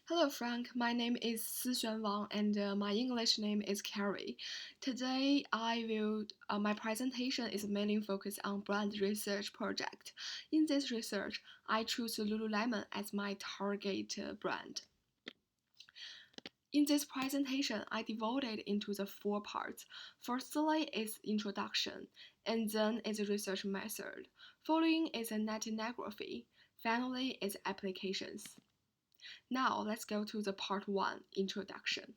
Hello, Frank. My name is SIxuan Wang, and my English name is Carrie. Today, my presentation is mainly focused on brand research project. In this research, I choose Lululemon as my target brand. In this presentation, I divided into the four parts. Firstly is introduction, and then is research method. Following is ethnography. Finally is applications. Now let's go to the part 1, introduction.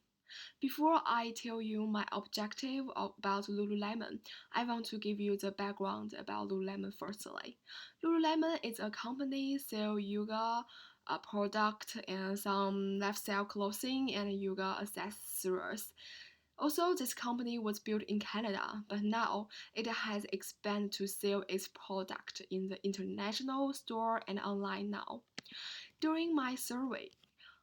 Before I tell you my objective about Lululemon, I want to give you the background about Lululemon firstly. Lululemon is a company sell yoga product and some lifestyle clothing and yoga accessories. Also, this company was built in Canada, but now it has expanded to sell its product in the international store and online now. During my survey,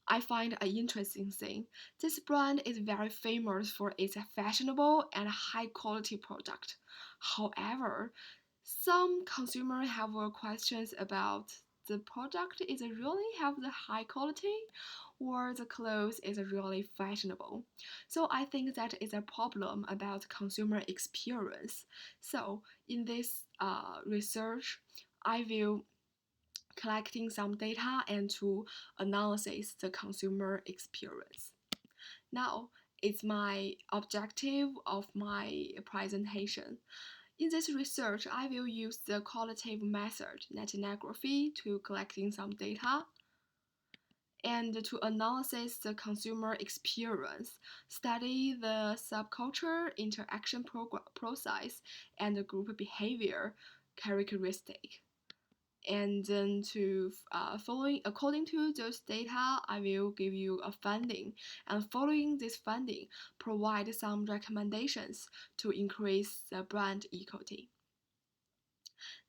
I find an interesting thing. This brand is very famous for its fashionable and high quality product. However, some consumers have questions about the product is really have the high quality or the clothes is really fashionable. So I think that is a problem about consumer experience. So in this research, I will collecting some data and to analyze the consumer experience. Now, it's my objective of my presentation. In this research, I will use the qualitative method, ethnography, to collecting some data and to analyze the consumer experience, study the subculture interaction process and the group behavior characteristic, and then to following according to those data, I will give you a funding, and following this funding provide some recommendations to increase the brand equity.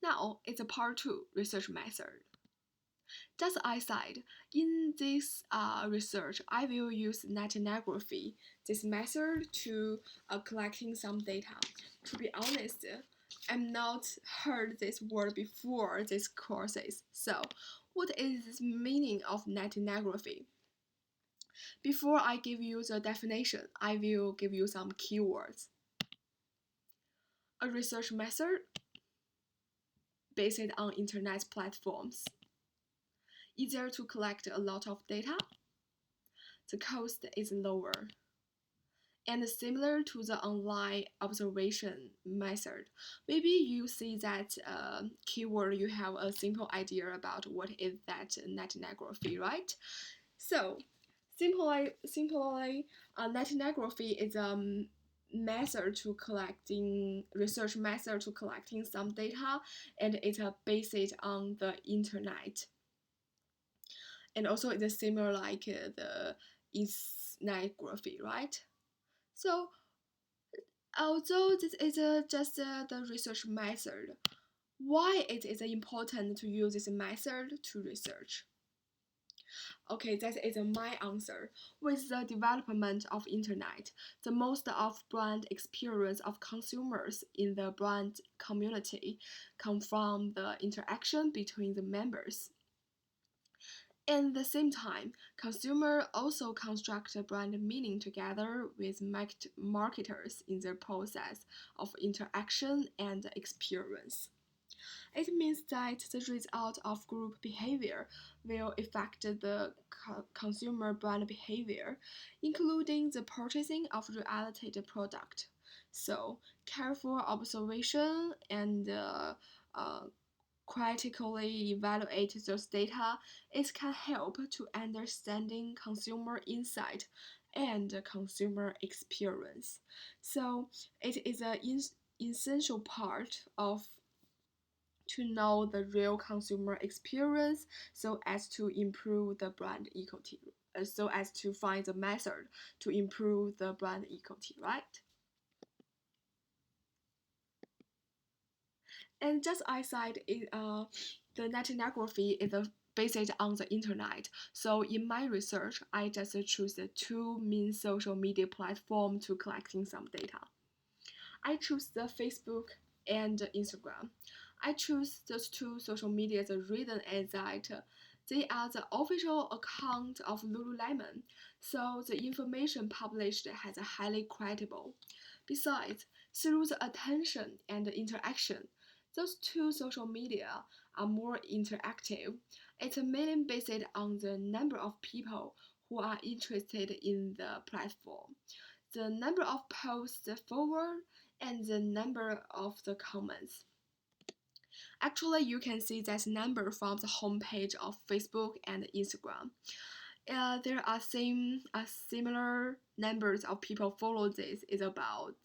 Now it's a part 2, research method. Just I said, in this research, I will use ethnography, this method to collecting some data. To be honest, I'm not heard this word before these courses. So, what is the meaning of ethnography? Before I give you the definition, I will give you some keywords. A research method based on internet platforms, easier to collect a lot of data, the cost is lower, and similar to the online observation method. Maybe you see that keyword, you have a simple idea about what is that ethnography, right? So, simply, ethnography is a method to collecting research method to collecting some data, and it's based on the internet, and also it's similar like the ethnography, right? So although this is just the research method, why it is important to use this method to research? Okay, that is my answer. With the development of internet, the most of brand experience of consumers in the brand community come from the interaction between the members. At the same time, consumers also construct a brand meaning together with marketers in the process of interaction and experience. It means that the result of group behavior will affect the consumer brand behavior, including the purchasing of related product. So, careful observation and critically evaluate those data, it can help to understanding consumer insight and consumer experience. So it is an essential part of to know the real consumer experience so as to improve the brand equity, so as to find the method to improve the brand equity, right? And just I said, the ethnography is based on the internet. So in my research, I just choose the two main social media platforms to collecting some data. I choose the Facebook and Instagram. I choose those two social media. The reason is that They are the official account of Lululemon, so the information published has a highly credible. Besides, through the attention and the interaction, those two social media are more interactive. It's mainly based on the number of people who are interested in the platform, the number of posts forward, and the number of the comments. Actually, you can see that number from the homepage of Facebook and Instagram. There are similar numbers of people follow this is about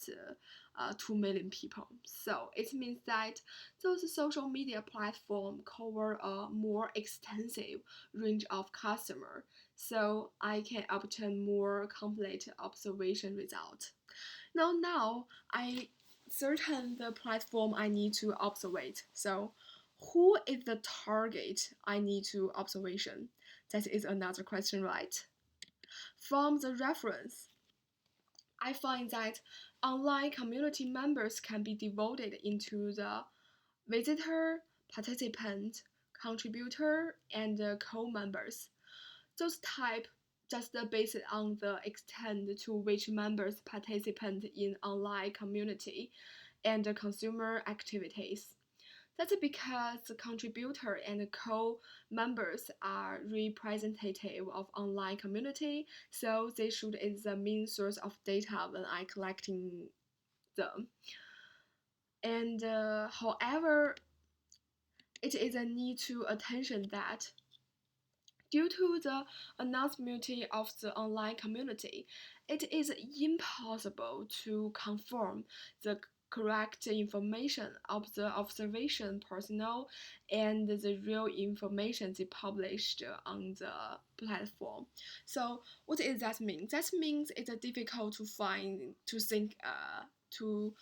2 million people. So it means that those social media platforms cover a more extensive range of customers. So I can obtain more complete observation result. Now I certain the platform I need to observe. So who is the target I need to observation? That is another question, right? From the reference, I find that online community members can be divided into the visitor, participant, contributor, and co-members. Those type just based on the extent to which members participate in online community and consumer activities. That's because the contributor and co-members are representative of online community, so they should is the main source of data when I collecting them. And however, it is a need to attention that due to the anonymity of the online community, it is impossible to confirm the correct information of the observation personnel and the real information they published on the platform. So what does that mean? That means it's difficult to to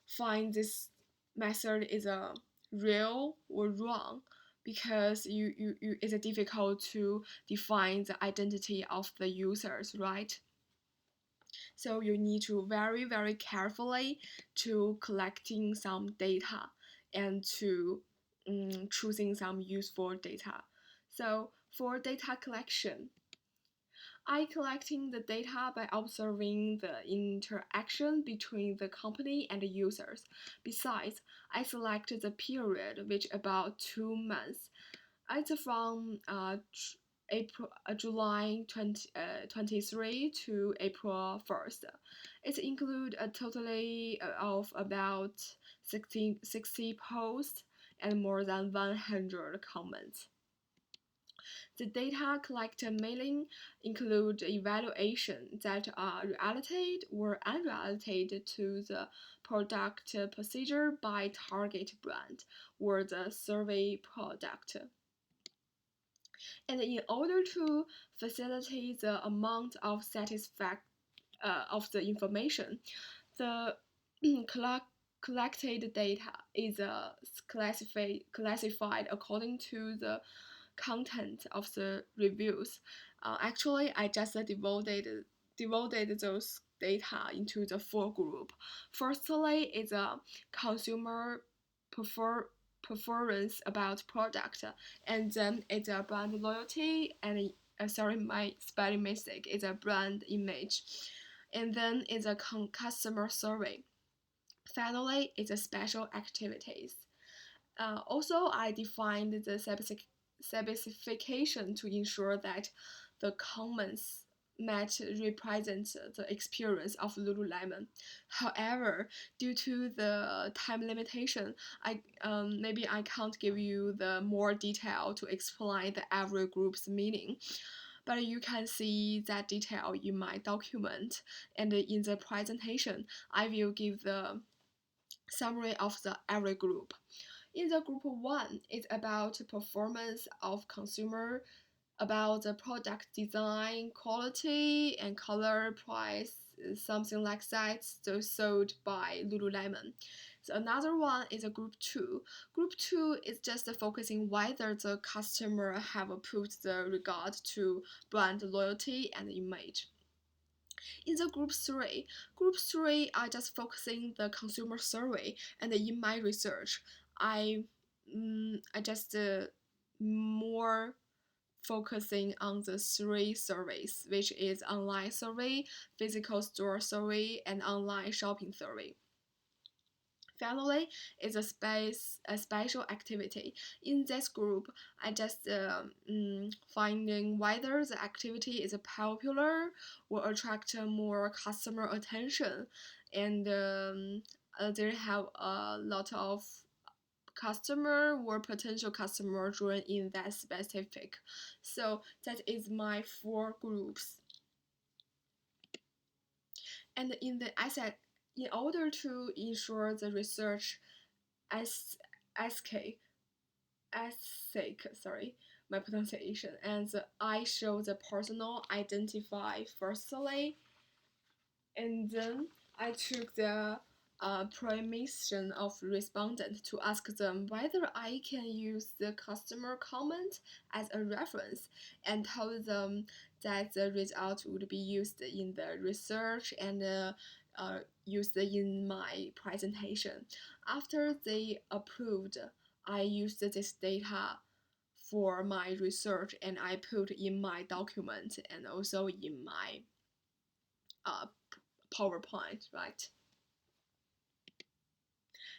find this method is a real or wrong because it's difficult to define the identity of the users, right? So you need to very carefully to collecting some data and to choosing some useful data. So for data collection, I collecting the data by observing the interaction between the company and the users. Besides, I selected the period, which about 2 months. It's from July 23 to April 1st. It includes a totally of about 60 posts and more than 100 comments. The data collected mainly include evaluations that are related or unrelated to the product procedure by target brand or the survey product. And in order to facilitate the amount of of the information, the collected data is classified according to the content of the reviews. Actually, I just divided those data into the four group. Firstly, is a consumer prefer preference about product, and then it's a brand loyalty, and sorry, my spelling mistake. It's a brand image, and then it's a customer survey. Finally, it's a special activities. Also, I defined the specification to ensure that the comments match represent the experience of Lululemon. However, due to the time limitation, maybe I can't give you the more detail to explain the every group's meaning. But you can see that detail in my document, and in the presentation, I will give the summary of the every group. In the group 1, it's about performance of consumer, about the product design, quality, and color, price, something like that, so sold by Lululemon. So another one is a group 2. Group 2 is just focusing whether the customer have put the regard to brand loyalty and image. In the group 3 are just focusing the consumer survey, and in my research, I just more focusing on the three surveys, which is online survey, physical store survey, and online shopping survey. Finally, is a special activity. In this group, I just finding whether the activity is popular or attract more customer attention, and they have a lot of customer or potential customer join in that specific. So that is my four groups. And in the asset, in order to ensure the research as SK ethic, sorry, my pronunciation, and I show the personal identify firstly, and then I took the permission of respondent to ask them whether I can use the customer comment as a reference, and told them that the result would be used in the research and used in my presentation. After they approved, I used this data for my research and I put in my document and also in my uh, PowerPoint, right?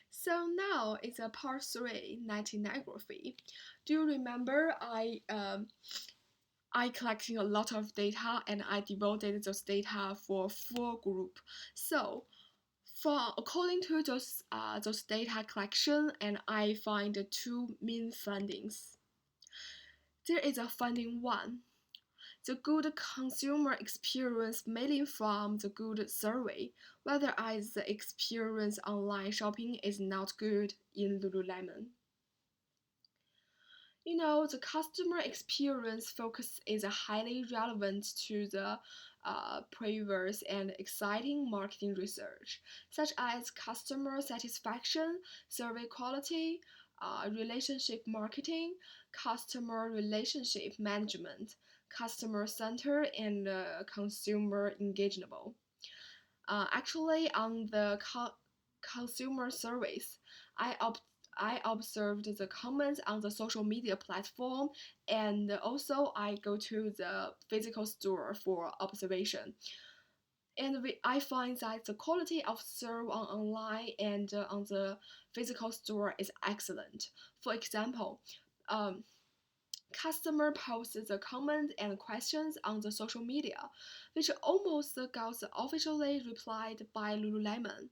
So now it's a part 3, ethnography. Do you remember I collected a lot of data and I devoted those data for 4 group. So according to those data collection, and I find 2 main findings. There is a finding 1. The good consumer experience mainly from the good survey, whereas the experience online shopping is not good in Lululemon. The customer experience focus is highly relevant to the previous and exciting marketing research, such as customer satisfaction, survey quality, relationship marketing, customer relationship management, customer center, and consumer engageable. Actually, on the consumer surveys, I I observed the comments on the social media platform, and also I go to the physical store for observation. And I find that the quality of serve on online and on the physical store is excellent. For example, um, customer posts the comments and questions on the social media, which almost got officially replied by Lululemon.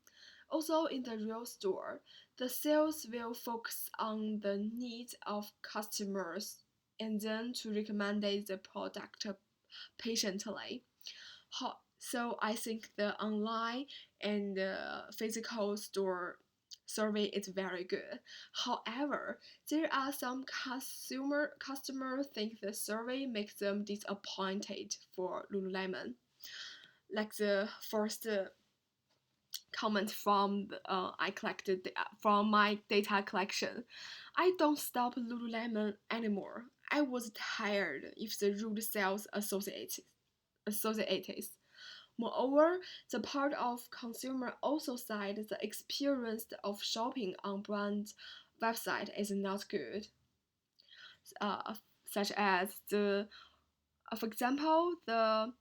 Also, in the real store, the sales will focus on the needs of customers and then to recommend the product patiently. So I think the online and physical store survey is very good. However, there are some customers think the survey makes them disappointed for Lululemon. Like the first comment from I collected from my data collection. I don't stop Lululemon anymore. I was tired if the rude sales associates. Moreover, the part of consumer also said the experience of shopping on brand website is not good, uh, such as for example, the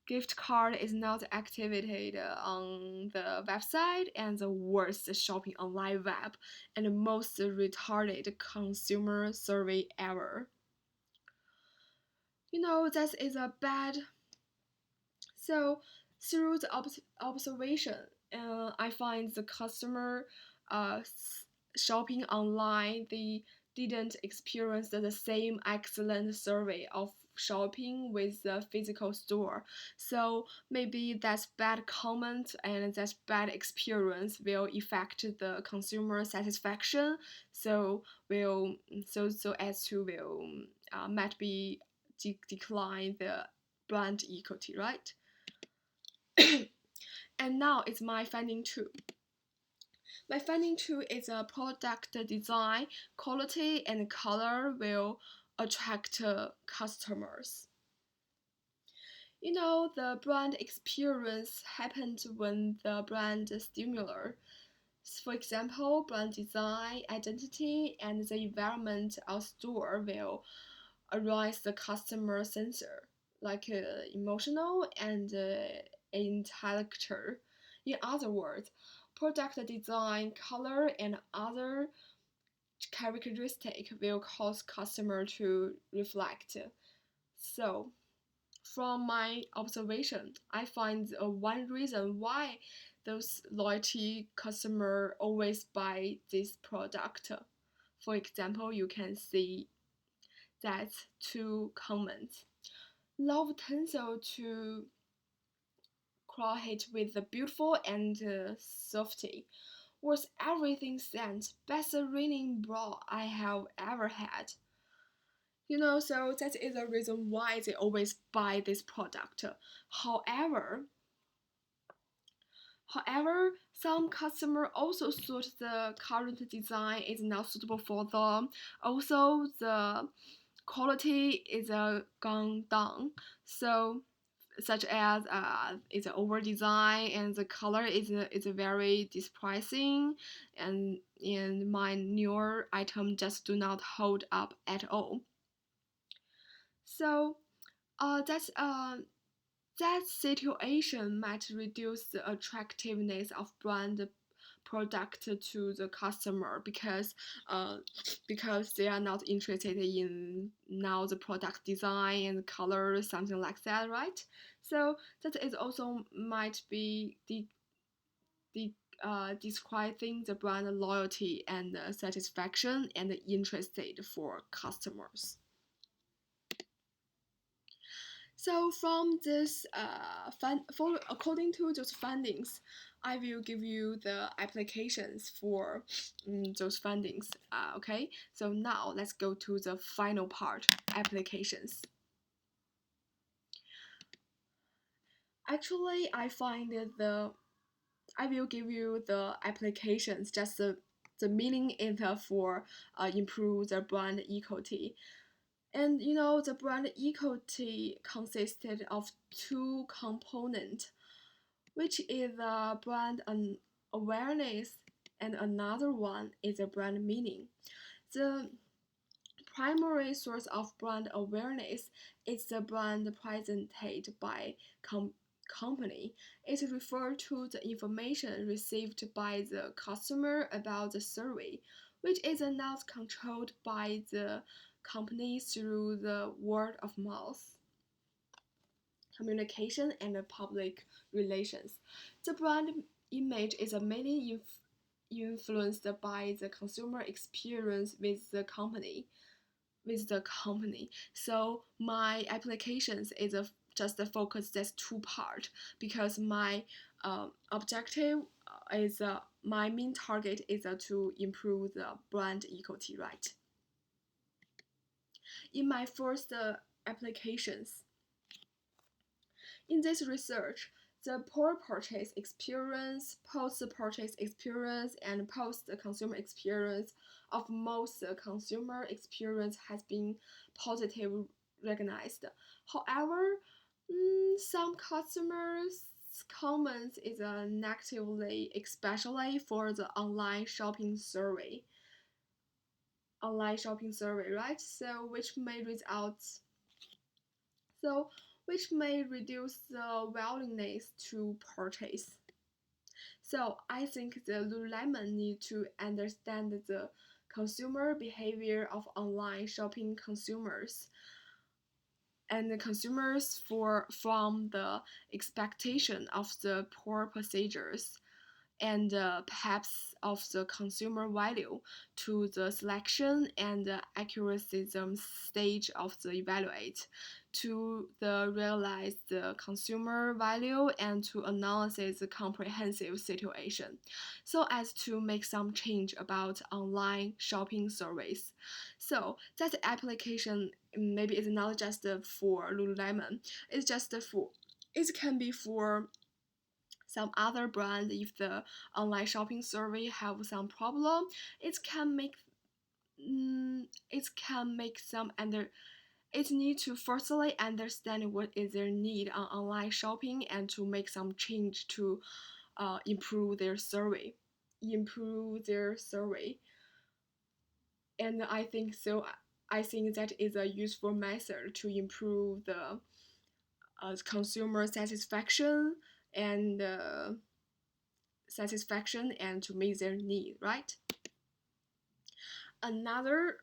gift card is not activated on the website and the worst shopping online web and the most retarded consumer survey ever. That is a bad. So through the observation, I find the customer uh, shopping online, they didn't experience the same excellent survey of shopping with the physical store. So maybe that bad comment and that bad experience will affect the consumer satisfaction. So will so as to will might be decline the brand equity, right? And now it's my finding 2. My finding 2 is a product design, quality, and color will attract customers. The brand experience happens when the brand stimulates. For example, brand design, identity, and the environment of store will arise the customer sensor, like emotional and intellectual. In other words, product design, color, and other characteristic will cause customer to reflect. So, from my observation, I find one reason why those loyalty customer always buy this product. For example, you can see that two comments. Love Tinsel to Crawhead with the beautiful and softy. Was everything scent best raining bra I have ever had. So that is the reason why they always buy this product. However, However, some customers also thought the current design is not suitable for them. Also, the quality is gone down. So, such as it's over design and the color is very distressing, and my newer item just do not hold up at all. So, that's that situation might reduce the attractiveness of brand product to the customer uh, because they are not interested in now the product design and color, something like that, right? So that is also might be the describing the brand loyalty and satisfaction and interested for customers. So from this, according to those findings, I will give you the applications for those findings. Okay, so now let's go to the final part, applications. Actually, I will give you the applications, just the meaning is for improve the brand equity. And the brand equity consisted of two components, which is the brand awareness, and another one is a brand meaning. The primary source of brand awareness is the brand presented by company. It refers to the information received by the customer about the survey, which is not controlled by the company through the word of mouth communication and public relations. The brand image is mainly influenced by the consumer experience with the company. So my applications is just a focus that's two part because my objective is my main target is to improve the brand equity, right? In my first applications, in this research, the post-purchase experience, post-purchase experience, and post-consumer experience of most consumer experience has been positively recognized. However, some customers' comments is negatively, especially for the online shopping survey, right? So which may reduce the willingness to purchase. So I think the Lululemon need to understand the consumer behavior of online shopping consumers and the consumers from the expectation of the poor procedures and perhaps of the consumer value to the selection and the accuracy stage of the evaluate to the realize the consumer value and to analyze the comprehensive situation so as to make some change about online shopping service. So that application maybe is not just for Lululemon, it's just for it can be for some other brand. If the online shopping survey have some problem, it can make some under it need to firstly understand what is their need on online shopping and to make some change to improve their survey. And I think so I think that is a useful method to improve the consumer and satisfaction and to meet their need, right? Another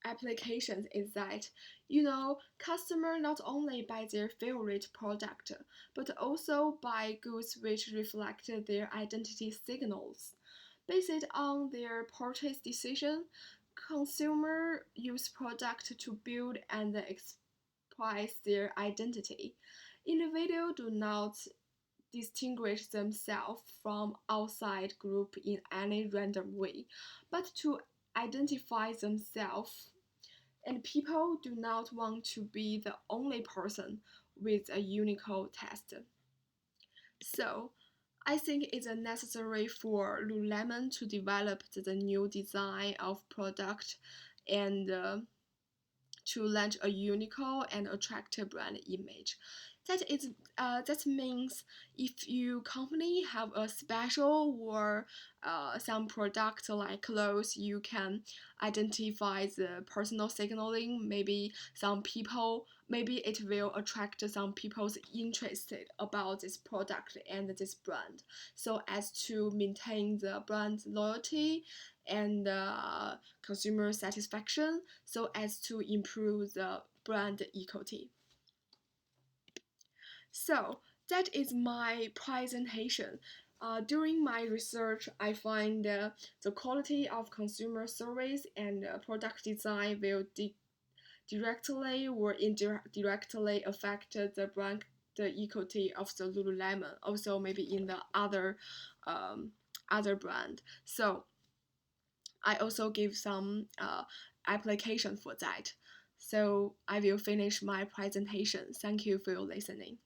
application is that customer not only buy their favorite product but also buy goods which reflect their identity signals. Based on their purchase decision, consumer use product to build and express their identity. Individuals do not distinguish themselves from outside group in any random way, but to identify themselves. And people do not want to be the only person with a unique test. So, I think it's necessary for Lululemon to develop the new design of product and to launch a unique and attractive brand image. That means if your company have a special or some product like clothes, you can identify the personal signaling. Maybe it will attract some people's interested about this product and this brand, so as to maintain the brand loyalty and consumer satisfaction, so as to improve the brand equity. So that is my presentation. During my research, I find the quality of consumer service and product design will directly or indirectly affect the equity of the Lululemon. Also, maybe in the other brand. So I also give some application for that. So I will finish my presentation. Thank you for your listening.